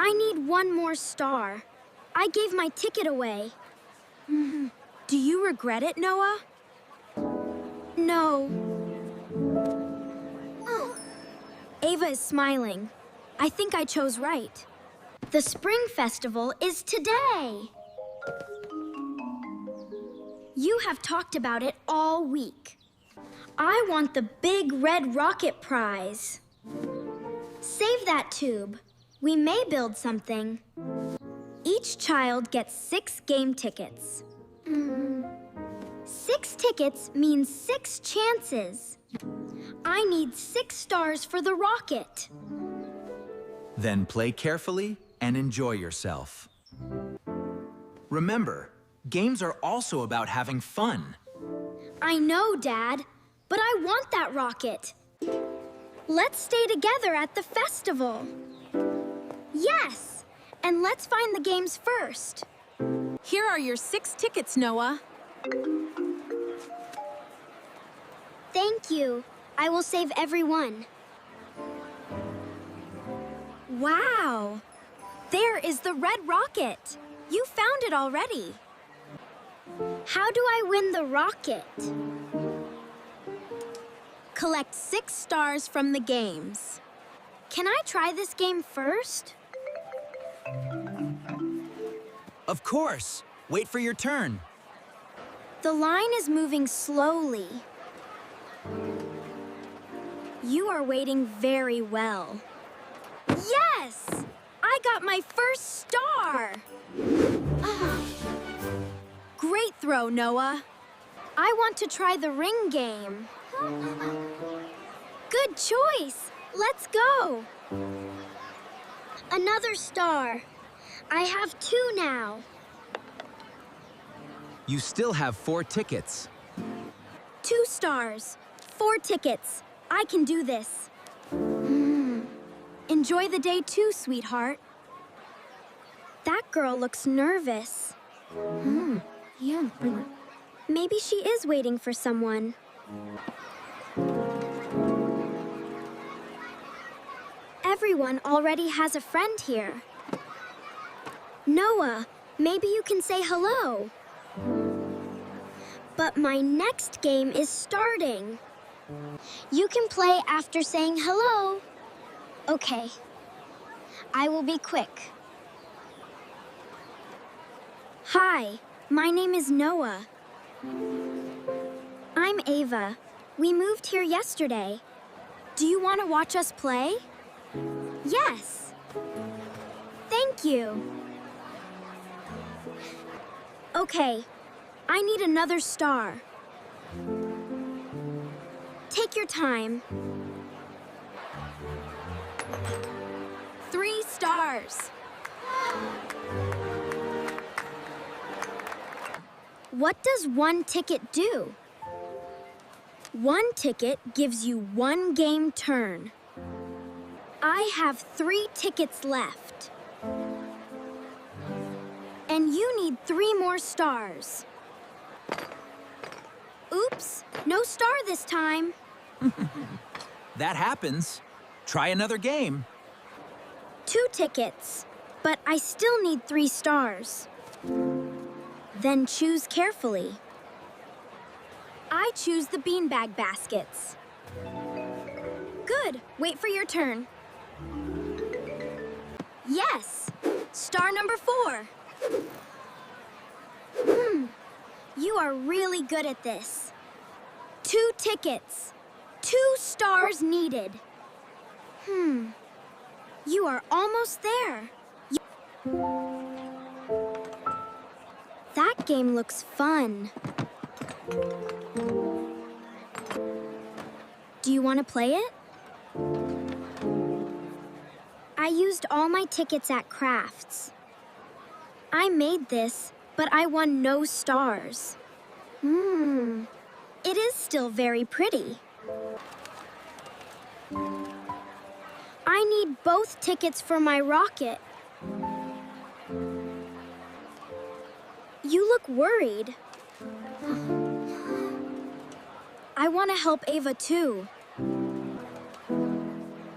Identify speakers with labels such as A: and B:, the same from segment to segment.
A: I need one more star. I gave my ticket away.
B: Do you regret it, Noah?
A: No. Ava is smiling. I think I chose right. The Spring Festival is today. You have talked about it all week. I want the big red rocket prize. Save that tube. We may build something. Each child gets 6 game tickets. 6 tickets means 6 chances. I need 6 stars for the rocket.
C: Then play carefully and enjoy yourself. Remember, games are also about having fun.
A: I know, Dad, but I want that rocket. Let's stay together at the festival. Yes, and let's find the games first.
B: Here are your 6 tickets, Noah.
A: Thank you. I will save every one.
B: Wow! There is the red rocket. You found it already.
A: How do I win the rocket?
B: Collect 6 stars from the games.
A: Can I try this game first?
C: Of course. Wait for your turn.
A: The line is moving slowly. You are waiting very well. Yes! I got my first star!
B: Great throw, Noah.
A: I want to try the ring game. Good choice! Let's go! Another star. I have 2 now.
C: You still have 4 tickets.
A: 2 stars. 4 tickets. I can do this.
B: Enjoy the day too, sweetheart.
A: That girl looks nervous.
B: Yeah.
A: Maybe she is waiting for someone. Everyone already has a friend here. Noah, maybe you can say hello. But my next game is starting. You can play after saying hello. Okay. I will be quick. Hi, my name is Noah. I'm Ava. We moved here yesterday.
B: Do you want to watch us play?
A: Yes. Thank you. Okay, I need another star. Take your time.
B: 3 stars.
A: What does 1 ticket do? 1 ticket gives you 1 game turn. I have 3 tickets left. And you need 3 more stars. Oops, no star this time.
C: That happens. Try another game.
A: 2 tickets, but I still need 3 stars. Then choose carefully.
B: I choose the beanbag baskets. Good. Wait for your turn. Yes! Star number 4.
A: You are really good at this. 2 tickets. 2 stars needed. You are almost there. That game looks fun. Do you want to play it? I used all my tickets at crafts. I made this, but I won no stars. It is still very pretty. I need both tickets for my rocket. You look worried. I want to help Ava too.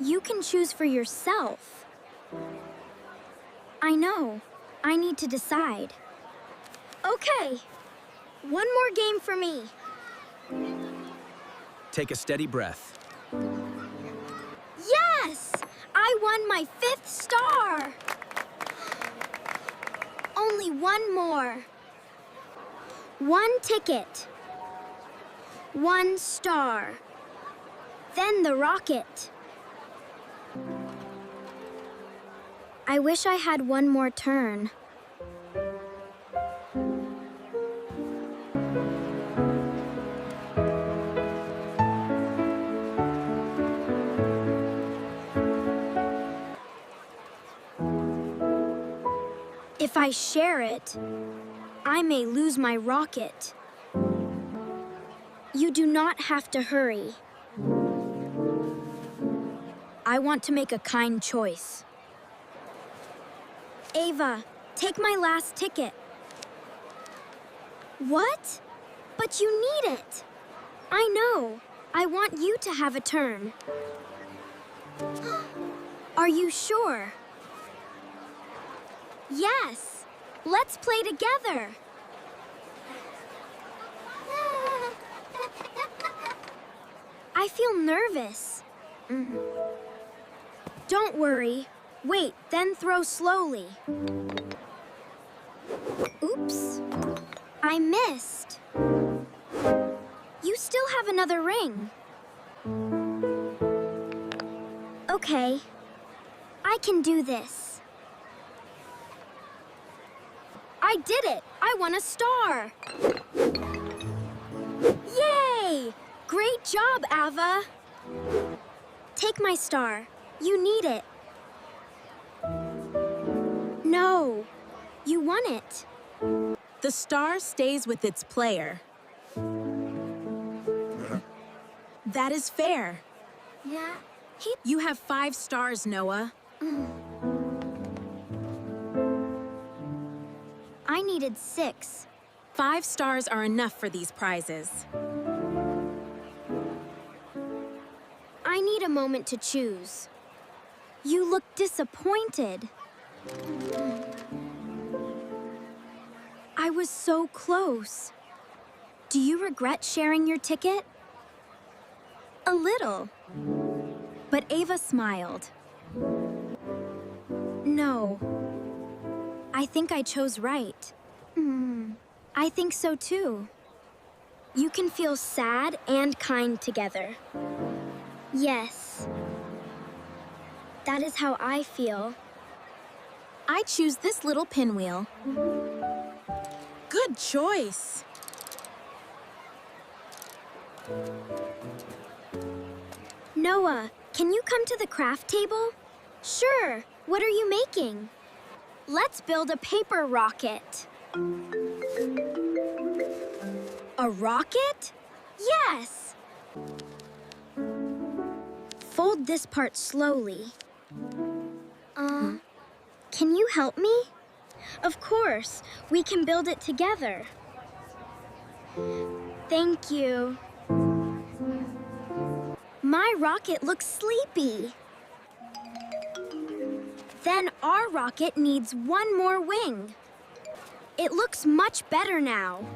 A: You can choose for yourself.
B: I know. I need to decide.
A: Okay, one more game for me.
C: Take a steady breath.
A: Yes! I won my 5th star! Only one more. 1 ticket. 1 star. Then the rocket. I wish I had one more turn. If I share it, I may lose my rocket. You do not have to hurry. I want to make a kind choice. Ava, take my last ticket. What? But you need it. I know. I want you to have a turn. Are you sure? Yes. Let's play together. I feel nervous. Don't worry. Wait, then throw slowly. Oops. I missed. You still have another ring. Okay. I can do this. I did it! I won a star! Yay! Great job, Ava! Take my star. You need it. No, you won it.
B: The star stays with its player. That is fair.
A: Yeah.
B: You have 5 stars, Noah.
A: I needed 6.
B: 5 stars are enough for these prizes.
A: I need a moment to choose. You look disappointed. I was so close. Do you regret sharing your ticket?
B: A little. But Ava smiled.
A: No. I think I chose right. I think so too. You can feel sad and kind together. Yes. That is how I feel.
B: I choose this little pinwheel. Good choice.
A: Noah, can you come to the craft table? Sure. What are you making? Let's build a paper rocket. A rocket? Yes. Fold this part slowly. Can you help me? Of course. We can build it together. Thank you. My rocket looks sleepy. Then our rocket needs one more wing. It looks much better now.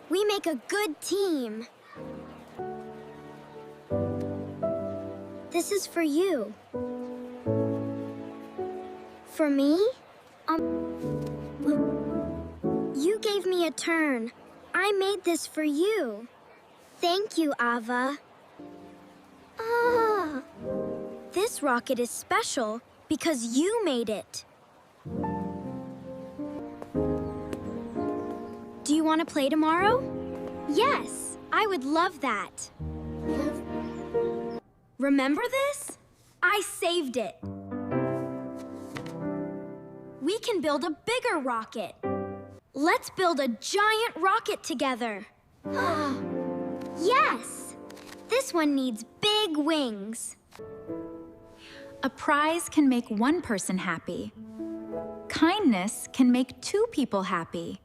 A: We make a good team. This is for you. For me? You gave me a turn. I made this for you. Thank you, Ava. This rocket is special because you made it. Do you want to play tomorrow? Yes, I would love that. Remember this? I saved it. We can build a bigger rocket. Let's build a giant rocket together. Yes! This one needs big wings.
B: A prize can make one person happy. Kindness can make 2 people happy.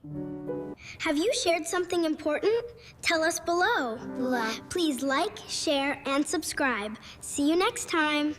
A: Have you shared something important? Tell us below. Please like, share, and subscribe. See you next time.